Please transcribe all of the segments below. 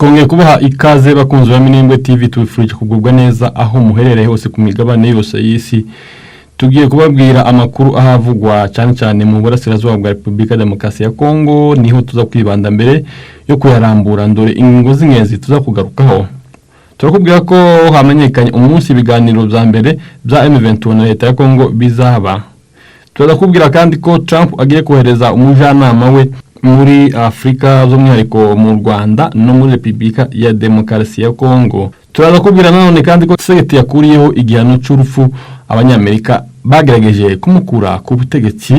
Twongeye kubaha ikaze bakunzi ba Minembwe TV, tubifurije kugubwa neza aho muherereye hose ku migabane yose y'isi. Tugiye kubabwira amakuru ahavugwa cyane mu burasirazuba bwa Repubulika Demokarasi ya Kongo, niho tuza kwibanda mbere yo kuyarambura ndore ingingo z'ingenzi tuza kugarukaho. Turakubwira ko hamenyekanye umunsi ibiganiro bya mbere bya M23 na leta ya Kongo bizaba. Turakubwira kandi ko Trump agiye kohereza umujyanama we muri Afrika by'umwihariko mu Rwanda no muri Repubulika ya Demokarasi ya Kongo. Turakubwira nanone kandi ko Segeti yakuriyeho igihano cy'urupfu abanyamerika bagerageje kumukura ku butegetsi.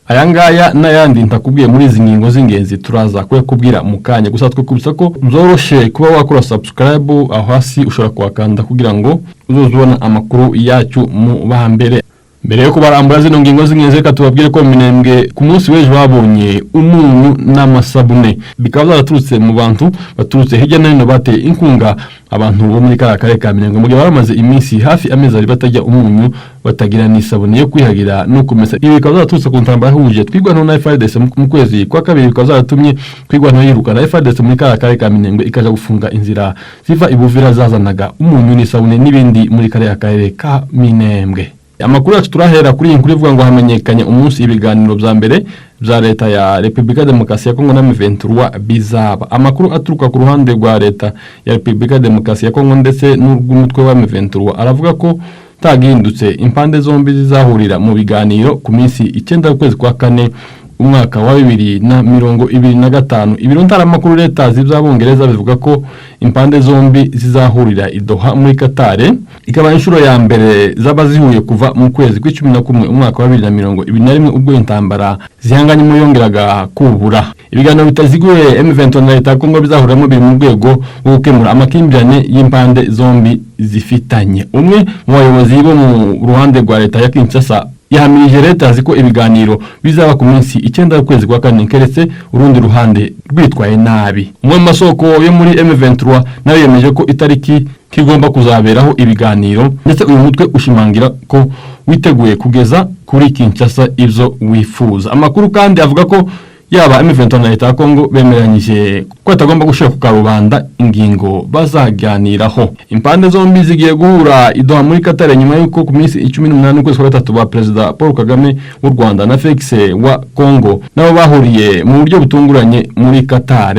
Ayangaya n'ayandi ntakubwiye muri izi ngingo z'ingenzi turaza kubwira mu kanya. Gusa twekubisa ko nzoroshe kuba wakora subscribe aho hasi ushobora kuwakanda kugira ngo uzozubona amakuru yacu mu bahambere. Mbere yo kubarambura zino ngingo z'ingenzi reka tubabwire ko Minembwe ku munsi w'ejo babonye umunyu n'amasabune bikaba byaraturutse mu bantu baturutse hirya no hino bateye inkunga abantu bo muri karere ka Minembwe mu gihe baramaze iminsi hafi amezi ari batajya umunyu batagira n'isabune yo kwihagira no kumesa. Ibi bikaba byaraturutse ku ntambara yahuje twigwana na FARDC mu kwezi kwa kabiri, bikaba byaratumye twigwana yirukana FARDC muri karere ka Minembwe ikaja gufunga inzira ziva ibuvira zazanaga umunyu n'isabune n'ibindi muri karere ka Minembwe. Amakuru yacu turahera kuri inkuru ivuga ngo hamenyekanye umunsi ibiganiro bya mbere bya leta ya Repubulika Demokarasi ya Kongo na M23 bizaba. Amakuru aturuka ku ruhande rwa leta ya Repubulika Demokarasi ya Kongo ndetse n'urw'umutwe wa M23 aravuga ko tagihindutse impande zombi zizahurira mu biganiro ku minsi 9 y'ukwezi kwa kane umwaka wa 2025. Ibiro ntaramakuru leta z'Abongereza bivuga ko impande zombi zizahurira i Doha muri Qatar, ikaba inshuro ya mbere zabazihuye kuva mu kwezi kwa 11 umwaka wa 2021 ubwo intambara zihanganye mu yongeraga kubura. Ibiganiro bitaziguye M23 na leta ya Kongo bizahuramo biri mu rwego rwo gukemura amakimbirane y'impande zombi zifitanye. Umwe mu bayobozi bo mu ruhande rwa leta ya Kinshasa yahamirije leta ziko ibiganiro bizaba ku minsi 9 y'ukwezi kwa kane keretse urundi ruhande rwitwaye nabi. Umwe mu masoko yo muri M23 nayo yemeje ko itariki kigomba kuzaberaho ibiganiro ndetse uyu mutwe ushimangira ko witeguye kugeza kuri Kinshasa ivyo wifuza. Amakuru kandi avuga ko yaba M23 na leta ya Kongo bemeranyije ko atagomba gushira ku karubanda ingingo bazaganiraho. Impande zombi zigiye guhura i Doha muri Qatar nyuma yuko ku minsi 18 kwezi kwa gatatu ba President Paul Kagame w'u Rwanda na Felix wa Kongo nabo bahuriye mu buryo butunguranye muri Qatar.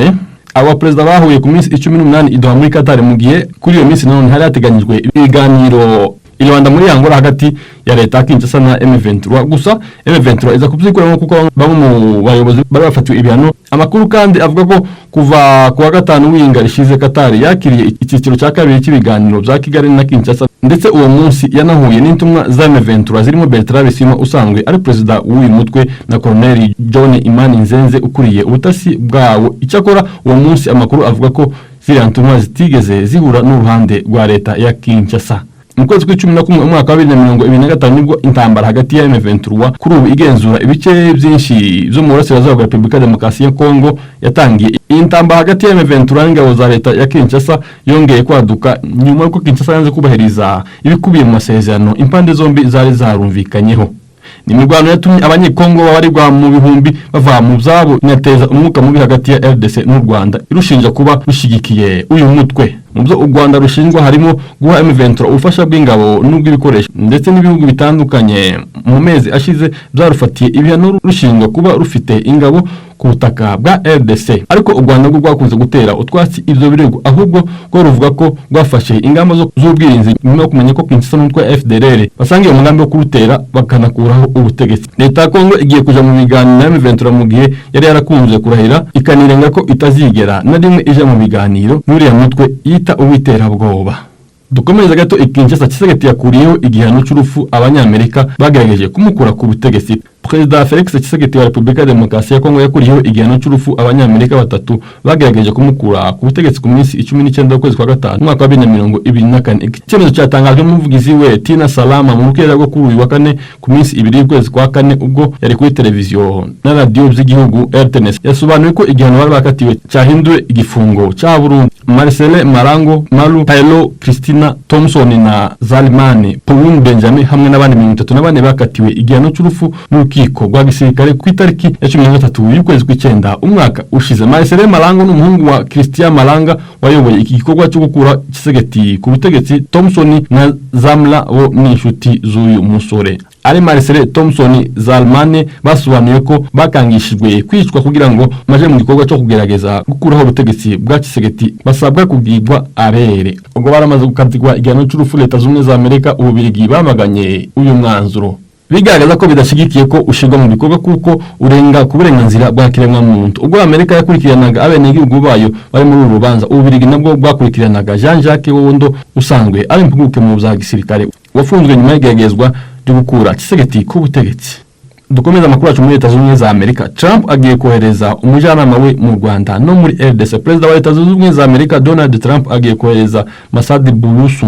Aba President bahuye ku minsi 18 i Doha muri Qatar mu gihe kuri iyo minsi none hari hateganyijwe ibiganiro Rwanda muri Angola hagati ya leta Kinshasa na M23. Gusa M23 iza kubyikuramo kuko bamwe mu bayobozi bari bafatiwe ibihano. Amakuru kandi avuga ko kuva kuwa gatanu w'inga rishize Qatar yakiriye icyiciro cya kabiri cy'ibiganiro bya Kigali na Kinshasa, ndetse uwo munsi yanahuye n'intumwa za M23 zirimo Bertrand Bisimwa usanzwe ari president w'uyu mutwe na Colonel John Imani Nzenze ukuriye ubutasi bwawo. Icyakora uwo munsi amakuru avuga ko ziriya ntumwa zitigeze zihura n'uruhande rwa leta ya Kinshasa. Mu kwezi kwa 11 umwaka wa 2025 nibwo intambara hagati ya M23 kuri ubu igenzura ibice byinshi byo mu burasirazuba bwa Repubulika Demokarasi ya Kongo yatangiye. Iyi ntambara hagati ya M23 n'ingabo za leta ya Kinshasa yongeye kwaduka nyuma y'uko Kinshasa yanze kubahiriza ibikubiye mu masezerano impande zombi zari zarumvikanyeho. Ni mirwano yatumye abanyekongo babarirwa mu bihumbi bava mu byabo inateza umwuka mubi hagati ya RDC n'u Rwanda irushinja kuba rushigikiye uyu mutwe. Mu byo u Rwanda rushinjwa harimo guha M23 ubufasha bw'ingabo n'ubw'ibikoresho ndetse n'ibihugu bitandukanye mu mezi ashize byarufatiye ibihano rushinjwa kuba rufite ingabo ku butaka bwa RDC. Ariko u Rwanda rwakunze gutera utwatsi ivyo birego, ahubwo ko ruvuga ko rwafashe ingamba z'ubwirinzi nyuma yo kumenya ko Kinshasa n'umutwe FDLR basangiye umugambi wo kurutera bakanakuraho ubutegetsi. Leta ya Kongo igiye kuja mu biganiro na M23 mu gihe yari yarakunze kurahira ikanirenga ko itazigera na rimwe ije mu biganiro n'uriya mutwe yita uw'iterabwoba. Dukomereza gato Kinshasa, Tshisekedi yakuriyeho igihano cy'urupfu abanyamerika bagerageje kumukura ku butegetsi. President Felix Tshisekedi wa Repubulika Demokarasi ya Kongo yakuriyeho igihano cy'urupfu abanyamerika batatu bagerageje kumukura ku butegetsi ku minsi 19 y'ukwezi kwa gatanu umwaka wa 2024. Icyemezo cyatangajwe n'umuvugizi we Tina Salama mu rukera rwo kuri uyu wa kane ku minsi 2 y'ukwezi kwa kane ubwo yari kuri televiziyo na radio by'igihugu RTNS. Yasobanuye ko igihano bari bakatiwe cyahinduwe igifungo cya Burundi. Marcel Marango, Malu Taylor, Christina Thompson na Zalimane Paul Benjamin hamwe n'abandi 34 bakatiwe igihano cy'urupfu n'uruki rukiko rwa gisirikare ku itariki ya 13 y'ukwezi kw'icyenda umwaka ushize. Marcel Malanga n'umuhungu wa Christian Malanga wayoboye iki gikorwa cyo gukura Tshisekedi ku butegetsi. Thompson na Zamla bo ni inshuti z'uyu musore. Ari Marcel Thompson Zalmane basobanuye ko bakangishijwe kwicwa kugira ngo maje mu gikorwa cyo kugerageza gukuraho ubutegetsi bwa Tshisekedi basabwa kubwirwa arere. Ubwo baramaze gukatirwa igihano cy'urupfu Leta z'Ubumwe za Amerika, Ububirigi bamaganye uyu mwanzuro bigaragaza ko bidashigikiye ko ushirwa mu bikorwa kuko urenga ku burenganzira bwa kiremwa muntu. Ubwo Amerika yakurikiranaga abenegihugu bayo bari muri uru rubanza, Ububirigi nabwo bwakurikiranaga Jean-Jacques Wondo usanzwe ari impuguke mu bya gisirikare wafunzwe nyuma y'igeragezwa ryo gukura Tshisekedi ku butegetsi. Dukomeza amakuru yacu muri Leta z'Ubumwe za Amerika. Trump agiye kohereza umujyanama we mu Rwanda no muri RDC. Perezida wa Leta z'Ubumwe za Amerika Donald Trump agiye kohereza Masadi Bulusu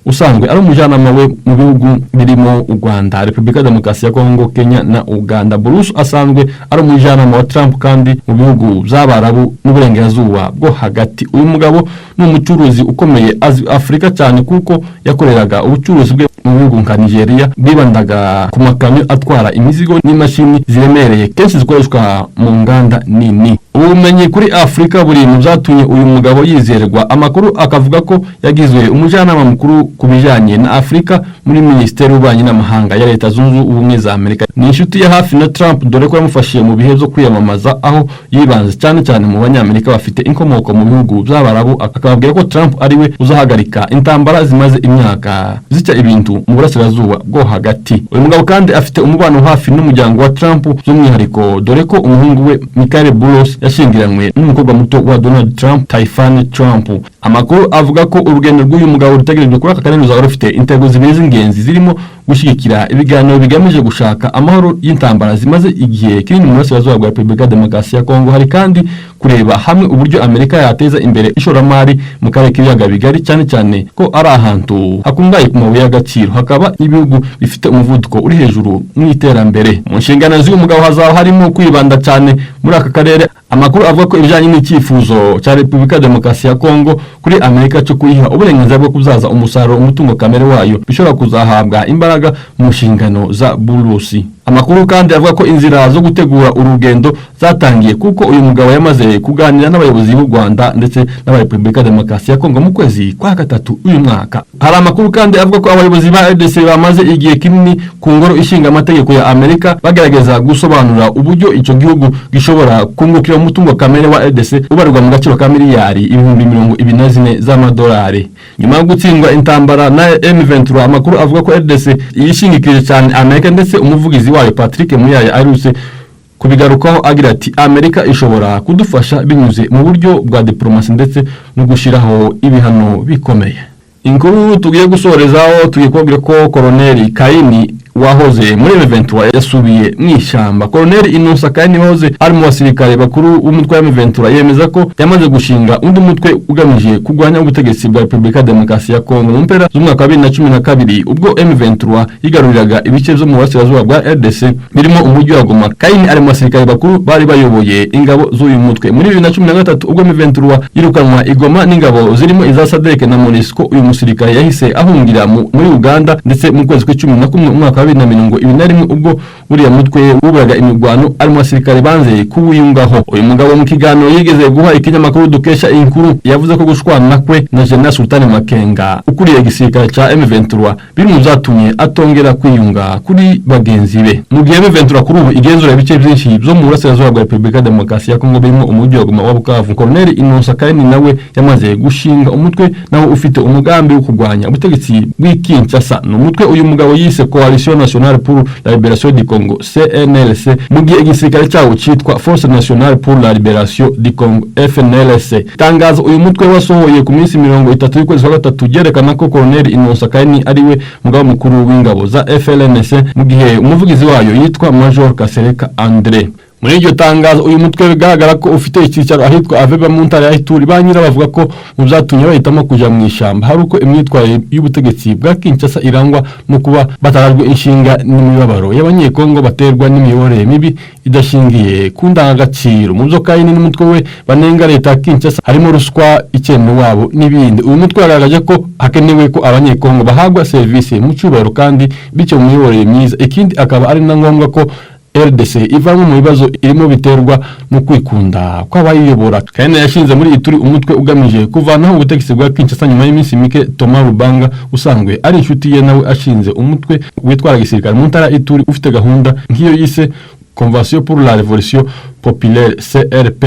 usanzwe ari umujyanama we mu bihugu birimo u Rwanda, Repubulika Demokarasi ya Kongo, Kenya na Uganda. Bulusu asanzwe ari umujyanama wa Trump kandi mu bihugu by'Abarabu n'uburengerazuba bwo hagati. Uyu mugabo ni umucuruzi ukomeye azi Afrika cyane kuko yakoreraga ubucuruzi bwe mu bihugu nka Nigeria bwibandaga ku makamyo atwara imizigo n'imashini ziremereye kenshi zikoreshwa mu nganda nini. Ubumenyi kuri Afrika buri mu byatumye uyu mugabo yizerwa. Amakuru akavuga ko yagizwe umujyanama mukuru ku bijyanye na Afrika muri Minisiteri y'Ububanyi n'Amahanga ya Leta Zunze Ubumwe za Amerika. Ni inshuti ya hafi na Trump dore ko yamufashije mu bihe byo kwiyamamaza, aho yibanze cyane mu banyamerika bafite inkomoko mu bihugu by'Abarabu. Akababwira ko Trump ariwe uzahagarika intambara zimaze imyaka zica ibintu mu burasirazuba bwo hagati. Uyu mugabo kandi afite umubano hafi n'umuryango wa Trump by'umwihariko dore ko umuhungu we Michael Bulusu yashingiranywe n'umukobwa muto wa Donald Trump, Tiffany Trump. Amakuru avuga ko urugendo rw'uyu mugabo rutegerejwe kuri aka karere ruzaba rufite intego zibiri z'ingenzi zirimo gushyigikira ibiganiro bigamije gushaka amahoro y'intambara zimaze igihe kinini mu burasirazuba bwa Repubulika Demokarasi ya Kongo. Hari kandi kureba hamwe uburyo Amerika yateza imbere ishoramari mu karere k'ibiyaga bigari, cyane ko ari ahantu hakungahaye ku mabuye y'agaciro, hakaba ibihugu bifite umuvuduko uri hejuru mu iterambere. Mu nshingano z'uyu mugabo hazaba harimo kwibanda cyane muri aka karere. Amakuru avuga ko ibijyanye n'icyifuzo cya Repubulika Demokarasi ya Kongo kuri Amerika cyo kuyiha uburenganzira bwo kuzaza umusaruro umutungo kamere wayo bishobora kuzahabwa imbaraga mu nshingano za Bulusu. Amakuru kandi avuga ko inzira zo gutegura urugendo zatangiye kuko uyu mugabo yamaze kuganira n'abayobozi b'u Rwanda ndetse n'aba Repubulika Demokarasi ya Kongo mu kwezi kwa gatatu uyu mwaka. Hari amakuru kandi avuga ko abayobozi ba RDC bamaze igihe kinini ku ngoro ishinga amategeko ya Amerika bagerageza gusobanura uburyo icyo gihugu gishobora kungukira umutungo kamere wa RDC ubarirwa mu gaciro ka miliyari 24 z'amadolari. Nyuma yo gutsindwa intambara na M23, amakuru avuga ko RDC yishingikirije cyane Amerika ndetse umuvugizi wayo Patrick Muyaya aruse kubigarukaho agira ati Amerika ishobora kudufasha binyuze mu buryo bwa diplomasi ndetse no gushiraho ibihano bikomeye. Inkuru tugiye gusorezaho tugiye kubabwira ko Colonel Kaini wahoze muri M23 yasubiye mw'ishyamba. Colonel Innocent Kaini wahoze ari mu basirikare bakuru b'umutwe wa M23 yemeza ko yamaze gushinga undi mutwe ugamije kurwanya ubutegetsi bwa Repubulika Demokarasi ya Kongo mu mpera z'umwaka wa 2012 ubwo M23 yigaruriraga ibice byo mu burasirazuba bwa RDC birimo umujyi wa Goma. Kaini ari mu basirikare bakuru bari bayoboye ingabo z'uyu mutwe. Muri 2013 ubwo M23 yirukanwa igoma n'ingabo zirimo iza SADC na MONUSCO, uyu musirikare yahise ahungira muri Uganda ndetse mu kwezi kwa 11 umwaka 2021 ubwo buriya mutwe wuburaga imirwano ari mu basirikare banze kuwiyungaho. Uyu mugabo mu kiganiro yigeze guha ikinyamakuru dukesha inkuru yavuze ko gushwana kwe na General Sultan Makenga ukuriye igisirikare ca M23 biri mu byatumye atongera kwiyunga kuri bagenzi be. Mu gihe M23 kuri ubu igenzura ibice byinshi byo mu burasirazuba bwa Repubulika Demokarasi ya Kongo birimo umujyi wa Goma wa Bukavu, Colonel Innocent Kaini nawe yamaze gushinga umutwe nawe ufite umugambi wo kurwanya ubutegetsi bw'Kinshasa. No mutwe uyu mugabo yise Coalition Nationale pour la Libération du Congo CNLC, mu gihe igisirikare cyawo cyitwa Force Nationale pour la Libération du Congo FNLC. Tangazo uyu mutwe wasohoye ku minsi 30 y'ukwezi kwa gatatu yerekana ko Colonel Innocent Kaini ariwe mugabo mukuru w'ingabo za FNLC mu gihe umuvugizi wayo yitwa Major Kasereka André. Muri iryo tangazo uyu mutwe bigaragara ko ufite icyicaro ahitwa Aveba mu ntara ya Ituri. Banyira bavuga ko mu byatumye bahitamo kuja mu ishyamba hari uko imyitwarire y'ubutegetsi bwa Kinshasa irangwa no kuba batarajwe inshinga n'imibabaro y'abanyekongo baterwa n'imiyoborere mibi idashingiye ku ndangagaciro. Mu byo Kaini n'umutwe we banenga leta ya Kinshasa harimo ruswa, icyeno wabo n'ibindi. Uyu mutwe yagaragaje ko hakenewe ko abanyekongo bahagwa service mu cyubahiro kandi bityo mu miyoborere myiza. Ikindi akaba ari na ngombwa ko RDC ivamo mu bibazo irimo biterwa no kwikunda kw'abayiyobora. kandi yashinze muri Ituri umutwe ugamije kuvanaho ubutegetsi bwa Kinshasa nyuma y'iminsi mike. Thomas Rubanga usanzwe ari inshuti ye nawe ashinze umutwe witwara gisirikare mu ntara Ituri ufite gahunda nk'iyo yise Convention pour la Révolution Populaire CRP.